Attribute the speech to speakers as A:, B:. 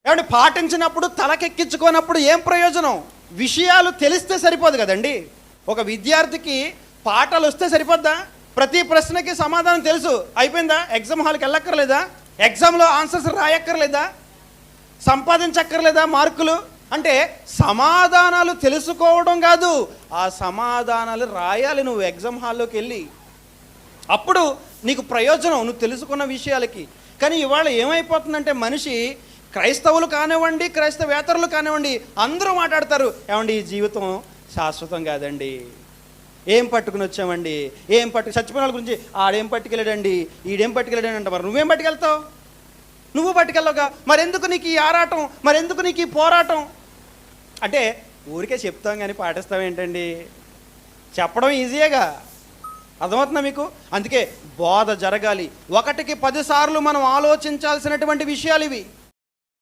A: ఏమంటే పాటించినప్పుడు తలకెక్కించుకోనప్పుడు ఏం ప్రయోజనం? విషయాలు తెలిస్తే సరిపోదు కదండి. ఒక విద్యార్థికి పాఠాలు వస్తే సరిపోద్దా? ప్రతి ప్రశ్నకి సమాధానం తెలుసు అయిపోయిందా? ఎగ్జామ్ హాల్కి వెళ్ళక్కర్లేదా? ఎగ్జామ్లో ఆన్సర్స్ రాయక్కర్లేదా? సంపాదించక్కర్లేదా మార్కులు? అంటే సమాధానాలు తెలుసుకోవడం కాదు, ఆ సమాధానాలు రాయాలి నువ్వు ఎగ్జామ్ హాల్లోకి వెళ్ళి. అప్పుడు నీకు ప్రయోజనం నువ్వు తెలుసుకున్న విషయాలకి. కానీ ఇవాళ ఏమైపోతుందంటే మనిషి, క్రైస్తవులు కానివ్వండి, క్రైస్తవేతరులు కానివ్వండి, అందరూ మాట్లాడతారు, ఏమండి ఈ జీవితం శాశ్వతం కాదండి, ఏం పట్టుకుని వచ్చామండి, చచ్చిపోయిన వాళ్ళ గురించి ఆడేం పట్టుకెళ్ళాడండి, ఈడేం పట్టుకెళ్ళాడని అంట. మరి నువ్వేం పట్టుకెళ్తావు? నువ్వు పట్టుకెళ్ళవుగా. మరెందుకు నీకు ఈ ఆరాటం, మరెందుకు నీకు ఈ పోరాటం? అంటే ఊరికే చెప్తాం కానీ పాటిస్తామేంటండి? చెప్పడం ఈజీయేగా, అర్థమవుతుందా మీకు? అందుకే బోధ జరగాలి. 1కి 10 సార్లు మనం ఆలోచించాల్సినటువంటి విషయాలు ఇవి.